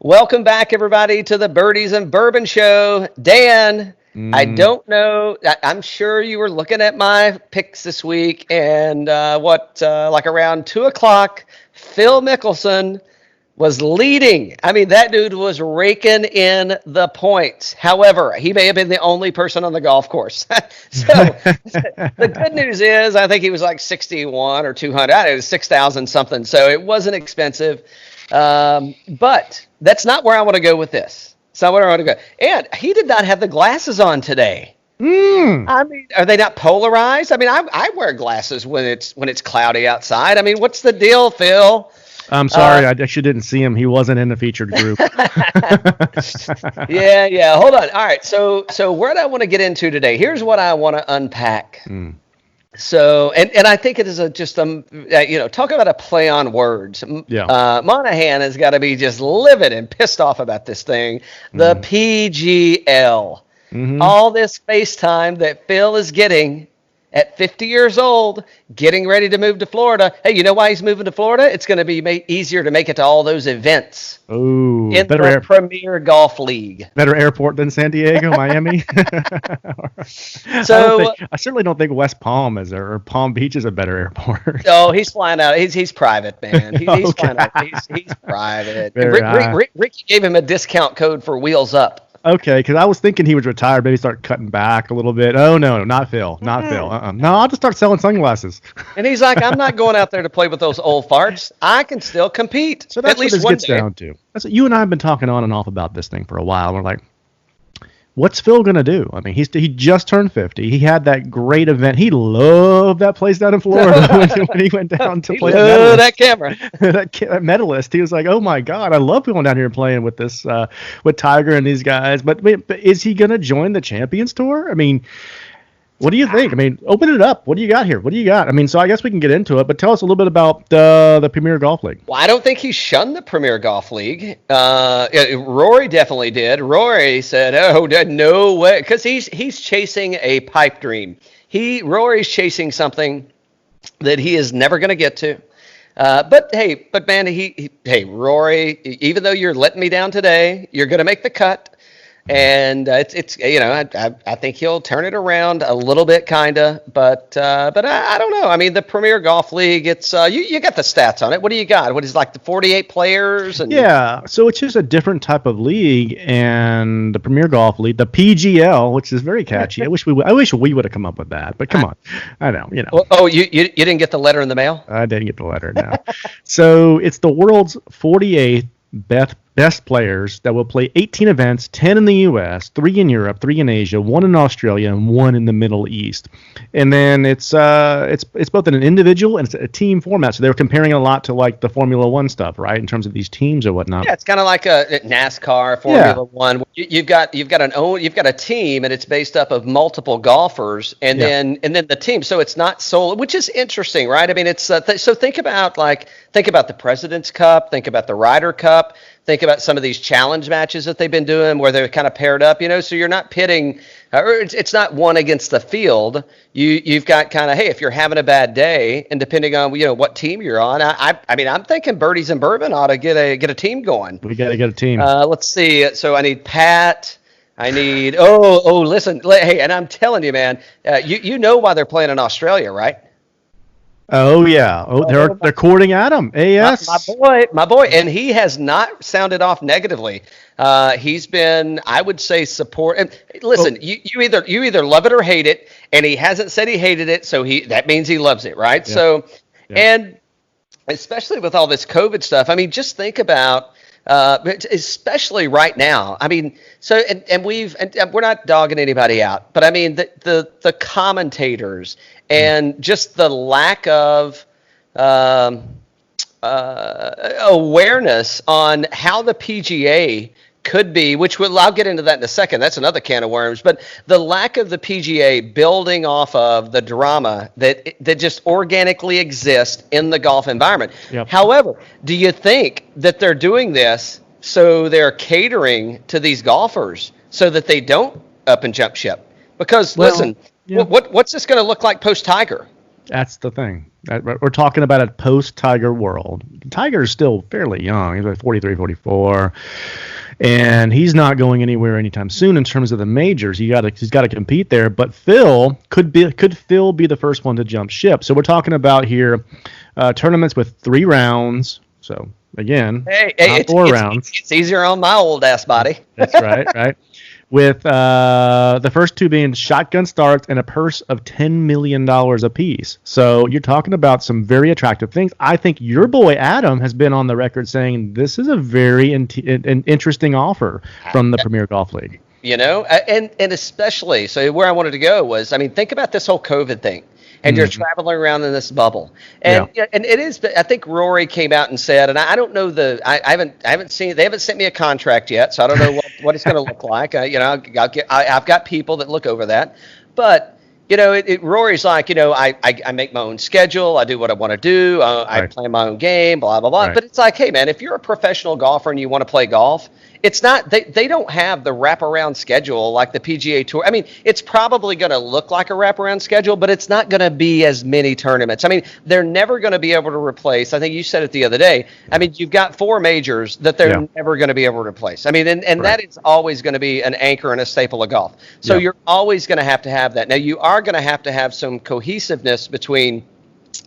Welcome back, everybody, to the Birdies and Bourbon Show. Dan, I don't know. I'm sure you were looking at my picks this week, and like around 2 o'clock, Phil Mickelson was leading. I mean, that dude was raking in the points. However, he may have been the only person on the golf course. So the good news is I think he was like 61 or 200. It was 6,000 something. So it wasn't expensive. But that's not where I want to go with this. It's not where I want to go. And he did not have the glasses on today. I mean, are they not polarized? I mean, I wear glasses when it's cloudy outside. I mean, what's the deal, Phil? I'm sorry, I actually didn't see him. He wasn't in the featured group. Yeah. Hold on. All right. So where do I want to get into today? Here's what I want to unpack. So, and I think it is talk about a play on words. Yeah. Monahan has got to be just livid and pissed off about this thing. The PGL. All this FaceTime that Phil is getting at 50 years old, getting ready to move to Florida. Hey, you know why he's moving to Florida? It's going to be easier to make it to all those events. Ooh, in the Premier Golf League. Better airport than San Diego, Miami. So I certainly don't think West Palm or Palm Beach is a better airport. Oh, he's flying out. He's private, man. He's flying out. He's private. Ricky gave him a discount code for Wheels Up. Okay, because I was thinking he was retired, maybe start cutting back a little bit. Oh, no, not Phil. Not Phil. No, I'll just start selling sunglasses. And he's like, I'm not going out there to play with those old farts. I can still compete. So that's at least what this one gets day. down to. That's what you and I have been talking on and off about this thing for a while. We're like, what's Phil going to do? I mean, he just turned 50. He had that great event. He loved that place down in Florida when he went down to play that camera. that medalist. He was like, oh, my God, I love going down here and playing with this, with Tiger and these guys. But is he going to join the Champions Tour? I mean, what do you think? I mean, open it up. What do you got here? What do you got? I mean, so I guess we can get into it, but tell us a little bit about the Premier Golf League. Well, I don't think he shunned the Premier Golf League. Rory definitely did. Rory said, "Oh, no way," because he's chasing a pipe dream. Rory's chasing something that he is never going to get to. But man, hey, Rory, even though you're letting me down today, you're going to make the cut. And I think he'll turn it around a little bit, kinda, but I don't know. I mean, the Premier Golf League, it's you got the stats on it. What do you got? What is like the 48 players? Yeah, so it's just a different type of league, and the Premier Golf League, the PGL, which is very catchy. I wish we would have come up with that, but come on, I know, Oh, you didn't get the letter in the mail? I didn't get the letter. No. So it's the world's 48th best players that will play 18 events, 10 in the U.S., 3 in Europe, 3 in Asia, 1 in Australia, and 1 in the Middle East. And then it's both in an individual and it's a team format. So they were comparing a lot to like the Formula One stuff, right, in terms of these teams or whatnot. Yeah, it's kind of like a NASCAR, Formula One. You've got a team, and it's based up of multiple golfers, and then the team. So it's not solo, which is interesting, right? I mean, it's so think about the President's Cup, think about the Ryder Cup. Think about some of these challenge matches that they've been doing where they're kind of paired up, so you're not pitting, or it's not one against the field. You've got kind of, hey, if you're having a bad day, and depending on, what team you're on, I mean, I'm thinking Birdies and Bourbon ought to get a team going. We got to get a team. Let's see. So I need Pat. I need, listen, hey, and I'm telling you, man, you know why they're playing in Australia, right? Oh yeah! They're courting Adam. AS, my boy, and he has not sounded off negatively. He's been, I would say, support. And listen, you either love it or hate it, and he hasn't said he hated it, so that means he loves it, right? Yeah. So, and especially with all this COVID stuff, I mean, just think about. Especially right now. I mean, so and we're not dogging anybody out, but I mean the commentators and just the lack of awareness on how the PGA could be, I'll get into that in a second. That's another can of worms. But the lack of the PGA building off of the drama that just organically exists in the golf environment. Yep. However, do you think that they're doing this so they're catering to these golfers so that they don't up and jump ship? Because listen, what's this going to look like post Tiger? That's the thing. We're talking about a post-Tiger world. Tiger's still fairly young. He's like 43, 44. And he's not going anywhere anytime soon in terms of the majors. He's got to compete there. But Phil could Phil be the first one to jump ship. So we're talking about here tournaments with 3 rounds. So again, not 4 rounds. It's easier on my old ass body. That's right, right. With the first 2 being shotgun starts and a purse of $10 million apiece. So you're talking about some very attractive things. I think your boy Adam has been on the record saying this is a very interesting offer from the Premier Golf League. You know, and especially, so where I wanted to go was, I mean, think about this whole COVID thing. And you're traveling around in this bubble, and and it is. I think Rory came out and said, and I don't know I haven't seen. They haven't sent me a contract yet, so I don't know what it's going to look like. You know, I've got people that look over that, but you know, Rory's like, you know, I make my own schedule. I do what I want to do. I play my own game. Blah blah blah. Right. But it's like, hey man, if you're a professional golfer and you want to play golf, it's not they don't have the wraparound schedule like the PGA Tour. I mean, it's probably going to look like a wraparound schedule, but it's not going to be as many tournaments. I mean, they're never going to be able to replace. I think you said it the other day. I mean, you've got 4 majors that they're never going to be able to replace. I mean, and that is always going to be an anchor and a staple of golf. So you're always going to have that. Now, you are going to have some cohesiveness between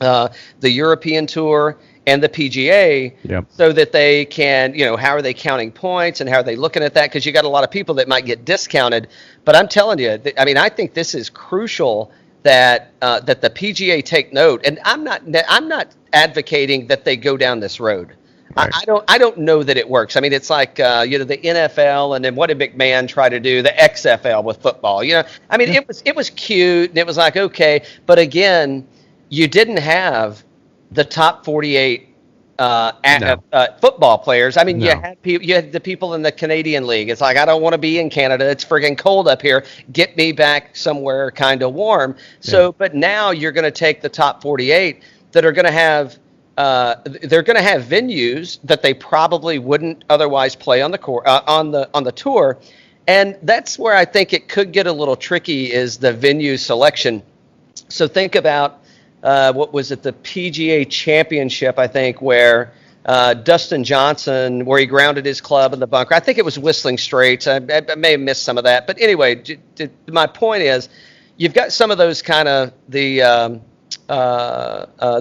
the European Tour and the PGA, so that they can, you know, how are they counting points and how are they looking at that? Because you got a lot of people that might get discounted. But I'm telling you, I mean, I think this is crucial that that the PGA take note. And I'm not advocating that they go down this road. Right. I don't know that it works. I mean, it's like you know, the NFL, and then what did McMahon try to do? The XFL with football. You know, I mean, it was cute and it was like okay, but again, you didn't have the top 48 football players. I mean, you had the people in the Canadian League. It's like, I don't want to be in Canada. It's friggin' cold up here. Get me back somewhere kind of warm. So, but now you're going to take the top 48 that are going to have they're going to have venues that they probably wouldn't otherwise play on the on the tour, and that's where I think it could get a little tricky is the venue selection. So think about. What was it, the PGA Championship, I think, where Dustin Johnson, where he grounded his club in the bunker. I think it was Whistling Straits. I may have missed some of that. But anyway, my point is you've got some of those kind of the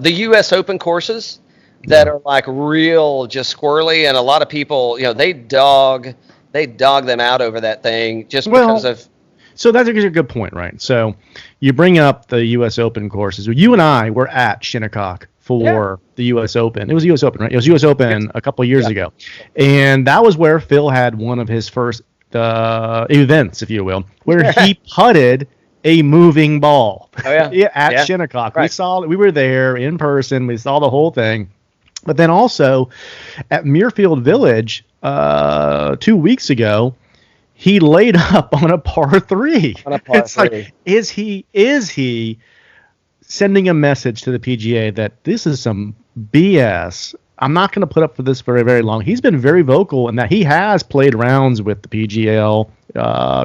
U.S. Open courses that are like real just squirrely, and a lot of people, you know, they dog them out over that thing just because of. So that's a good point, right? So you bring up the U.S. Open courses. You and I were at Shinnecock for the U.S. Open. It was U.S. Open, right? It was U.S. Open a couple of years ago. And that was where Phil had one of his first events, if you will, where he putted a moving ball at Shinnecock. Right. We were there in person. We saw the whole thing. But then also at Muirfield Village 2 weeks ago, he laid up on a par 3. It's like, is he sending a message to the PGA that this is some BS? I'm not going to put up for this very, very long. He's been very vocal in that he has played rounds with the PGL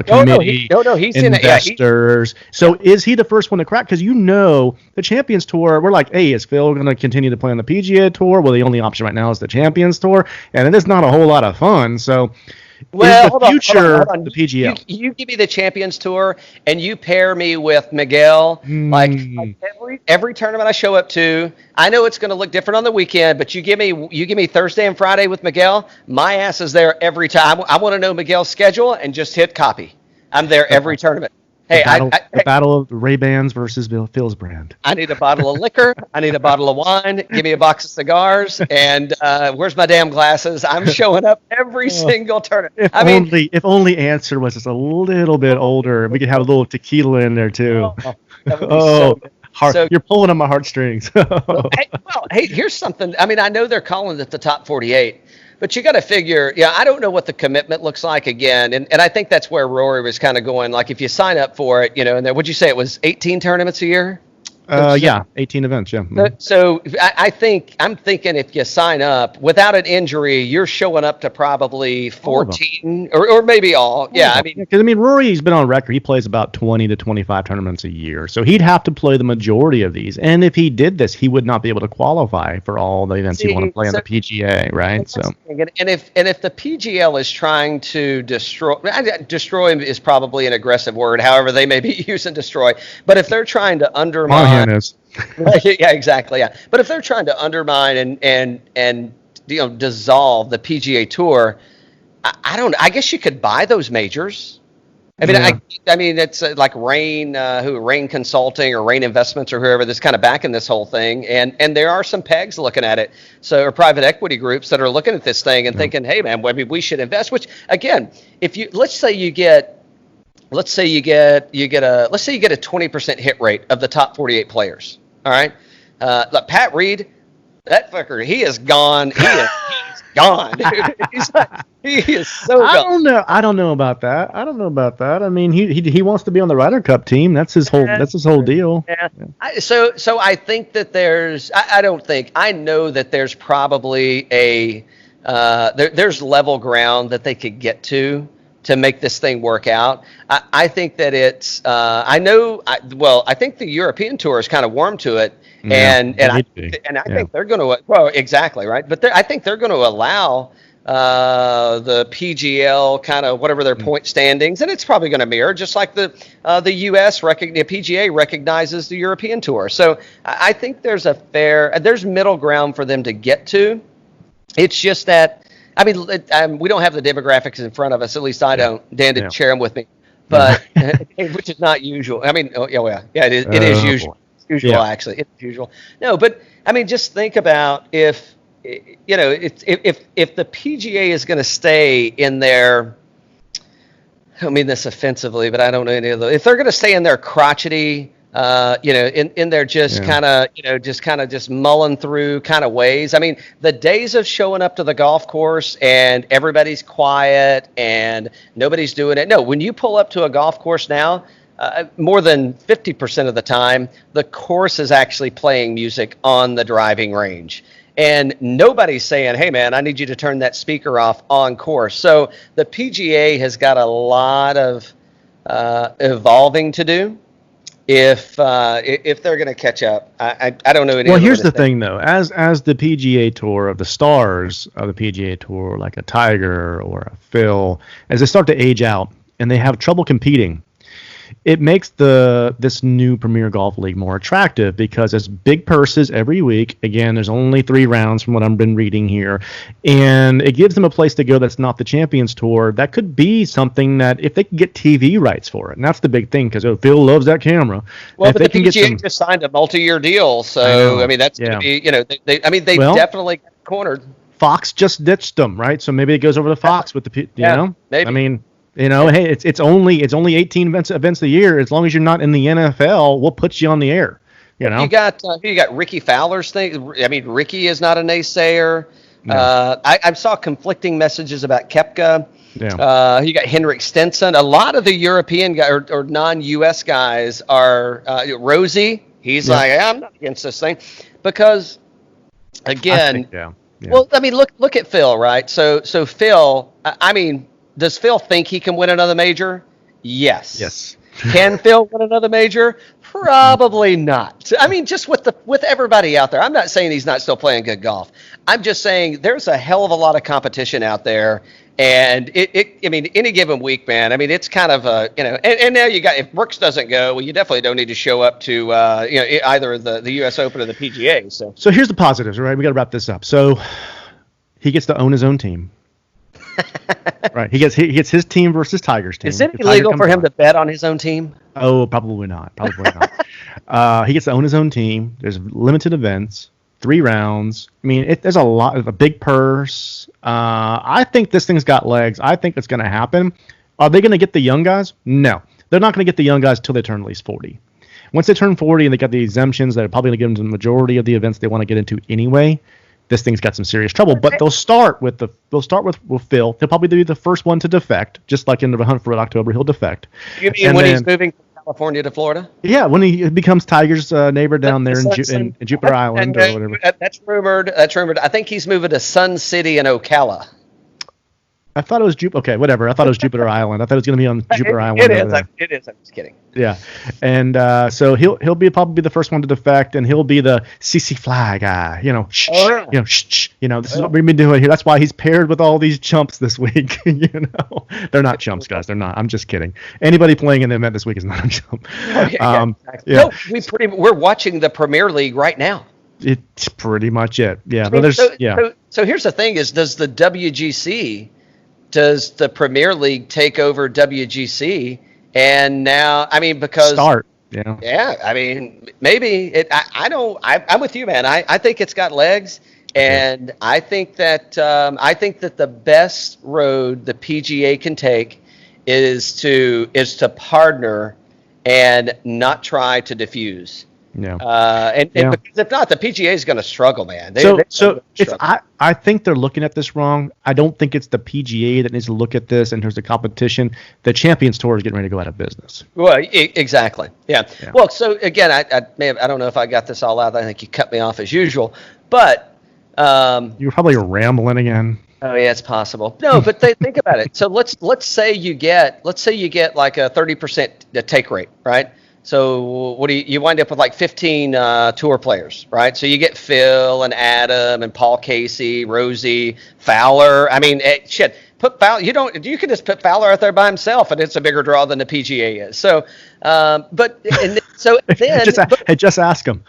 committee, he's investors. So is he the first one to crack? Because you know the Champions Tour, we're like, hey, is Phil going to continue to play on the PGA Tour? Well, the only option right now is the Champions Tour, and it is not a whole lot of fun. So. Well, the future the PGL. You give me the Champions Tour and you pair me with Miguel. Like every tournament I show up to, I know it's going to look different on the weekend, but you give me Thursday and Friday with Miguel, my ass is there every time. I want to know Miguel's schedule and just hit copy. I'm there every tournament. Hey, the battle of the Ray-Bans versus Phil's brand. I need a bottle of liquor. I need a bottle of wine. Give me a box of cigars. And where's my damn glasses? I'm showing up every single tournament. If only Answer was just a little bit older, we could have a little tequila in there too. You're pulling on my heartstrings. Hey, here's something. I mean, I know they're calling it the top 48. But you got to figure, I don't know what the commitment looks like again. And I think that's where Rory was kind of going. Like, if you sign up for it, and then, would you say it was 18 tournaments a year? Yeah, 18 events. Yeah. So I'm thinking if you sign up without an injury, you're showing up to probably 14 or maybe all. Yeah, I mean, because Rory's been on record. He plays about 20 to 25 tournaments a year, so he'd have to play the majority of these. And if he did this, he would not be able to qualify for all the events he want to play on the PGA, right? So, and if the PGL is trying to destroy is probably an aggressive word. However, they may be using destroy, but if they're trying to undermine. Yeah, exactly. Yeah, but if they're trying to undermine and dissolve the PGA Tour, I don't. I guess you could buy those majors. I mean, I mean, it's like Rain Consulting or Rain Investments or whoever that's kind of backing this whole thing, and there are some pegs looking at it. So, or private equity groups that are looking at this thing and thinking, hey, man, maybe we should invest. Which again, if you let's say you get a 20% hit rate of the top 48 players. All right, like Pat Reed, that fucker, he is gone. He's gone. Dude. He is so gone. I don't know about that. I mean, he wants to be on the Ryder Cup team. That's his whole deal. Yeah. So I think that there's. I know that there's probably there's level ground that they could get to make this thing work out. I think that it's. I think the European Tour is kind of warm to it, and I think they're going to. Well, exactly right. But I think they're going to allow the PGL kind of whatever their point standings, and it's probably going to mirror just like the U.S. the PGA recognizes the European Tour. So I think there's middle ground for them to get to. It's just that. I mean, we don't have the demographics in front of us. At least I don't. Dan didn't share them with me, but which is not usual. I mean, it is usual. Actually, it's usual. No, but I mean, just think about if the PGA is going to stay in their. I don't mean this offensively, but I don't know any of those. If they're going to stay in their crotchety. In their just kind of mulling through kind of ways. I mean, the days of showing up to the golf course and everybody's quiet and nobody's doing it. No, when you pull up to a golf course now, more than 50% of the time, the course is actually playing music on the driving range. And nobody's saying, hey, man, I need you to turn that speaker off on course. So the PGA has got a lot of evolving to do. If they're going to catch up, I don't know. Well, here's the thing, though. As the PGA Tour of the stars of the PGA Tour, like a Tiger or a Phil, as they start to age out and they have trouble competing, it makes this new Premier Golf League more attractive because it's big purses every week. Again, there's only 3 rounds from what I've been reading here. And it gives them a place to go that's not the Champions Tour. That could be something that if they can get TV rights for it. And that's the big thing because Phil loves that camera. Well, but the PGA just signed a multi-year deal. So, I mean, that's going to be, they definitely got cornered. Fox just ditched them, right? So maybe it goes over to Fox with the, maybe. I mean... hey, it's only 18 events a year. As long as you're not in the NFL, we'll put you on the air. You got Ricky Fowler's thing. I mean, Ricky is not a naysayer. No. I saw conflicting messages about Koepka. Yeah. You got Henrik Stenson. A lot of the European guys or non-US guys are Rosie. He's like, I'm not against this thing because again, well, I mean, look at Phil, right? So Phil, I mean. Does Phil think he can win another major? Yes. Can Phil win another major? Probably not. I mean, just with everybody out there. I'm not saying he's not still playing good golf. I'm just saying there's a hell of a lot of competition out there. And I mean, any given week, man, I mean, it's kind of and now you got, if Brooks doesn't go, well, you definitely don't need to show up to, either the U.S. Open or the PGA. So here's the positives, right? We got to wrap this up. So he gets to own his own team. Right, he gets his team versus Tiger's team. Is it illegal for him to bet on his own team? Oh, probably not. He gets to own his own team. There's limited events, 3 rounds. I mean, there's a big purse. I think this thing's got legs. I think it's going to happen. Are they going to get the young guys? No, they're not going to get the young guys until they turn at least 40. Once they turn 40 and they got the exemptions that are probably going to give them the majority of the events they want to get into anyway. This thing's got some serious trouble, but they'll start with Phil. He'll probably be the first one to defect, just like in the Hunt for October, he'll defect. You mean when he's moving from California to Florida. Yeah, when he becomes Tiger's neighbor down there in Jupiter Island or whatever. That's rumored. That's rumored. I think he's moving to Sun City in Ocala. I thought it was Jupiter. Okay, whatever. I thought it was Jupiter Island. I thought it was going to be on Jupiter Island. It is. It is. I'm just kidding. Yeah, and so he'll probably be the first one to defect, and he'll be the CC fly guy. This is what we've been doing here. That's why he's paired with all these chumps this week. They're not chumps, guys. They're not. I'm just kidding. Anybody playing in the event this week is not a chump. Exactly. No, we're watching the Premier League right now. It's pretty much it. Yeah, I mean, but so here's the thing: does the WGC? Does the Premier League take over WGC? And now, I mean, because start, yeah. I mean, maybe it. I'm with you, man. I think it's got legs, and I think that the best road the PGA can take is to partner and not try to diffuse. Yeah. Because if not, the PGA is going to struggle, man. I think they're looking at this wrong. I don't think it's the PGA that needs to look at this in terms of competition. The Champions Tour is getting ready to go out of business. Well, exactly. Yeah. Well, so again, I don't know if I got this all out. I think you cut me off as usual, but you're probably rambling again. Oh yeah, it's possible. No, but think about it. So let's say you get like a 30% take rate, right? So what do you wind up with like 15 tour players, right? So you get Phil and Adam and Paul Casey, Rosie, Fowler. I mean, shit. Put Fowler. You can just put Fowler out there by himself, and it's a bigger draw than the PGA is. So, just ask him.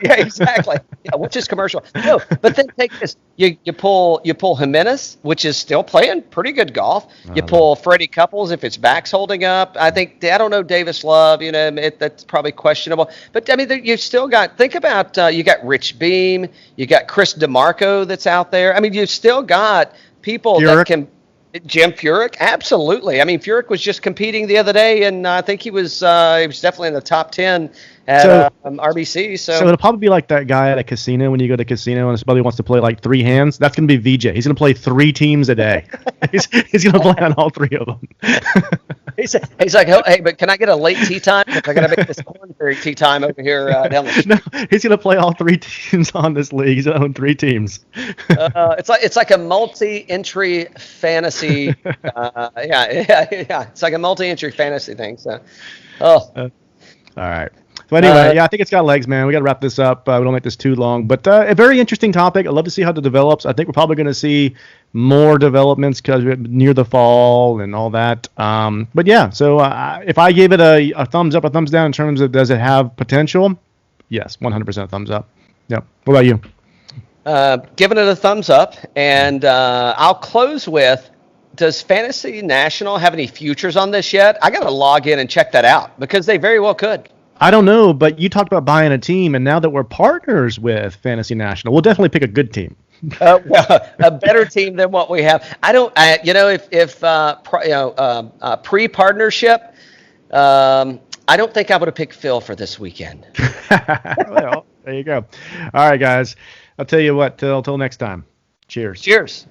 Yeah, exactly. Yeah, which is commercial. No, but then take this. You pull Jimenez, which is still playing pretty good golf. You pull Freddie Couples if his back's holding up. I don't know Davis Love. That's probably questionable. But I mean, you've still got. Think about you got Rich Beam. You got Chris DeMarco that's out there. I mean, you've still got people that can. Jim Furyk, absolutely. I mean, Furyk was just competing the other day, and I think he was definitely in the top 10 at RBC. So it'll probably be like that guy at a casino when you go to a casino and somebody wants to play like three hands. That's going to be VJ. He's going to play 3 teams a day. he's going to play on all 3 of them. He's like, oh, hey, but can I get a late tea time? I got to make this Cornberry tea time over here down the street. No, he's going to play all 3 teams on this league. He's going to own 3 teams. It's like a multi-entry fantasy. It's like a multi-entry fantasy thing. So, all right. So anyway, I think it's got legs, man. We got to wrap this up. We don't make this too long, but a very interesting topic. I'd love to see how it develops. I think we're probably going to see more developments because we're near the fall and all that. But yeah, so if I gave it a thumbs up, a thumbs down in terms of does it have potential? Yes, 100% thumbs up. Yeah. What about you? Giving it a thumbs up, and I'll close with, does Fantasy National have any futures on this yet? I got to log in and check that out because they very well could. I don't know, but you talked about buying a team, and now that we're partners with Fantasy National, we'll definitely pick a good team. Well, a better team than what we have. Pre-partnership, I don't think I would have picked Phil for this weekend. Well, there you go. All right, guys. I'll tell you what. Till next time. Cheers. Cheers.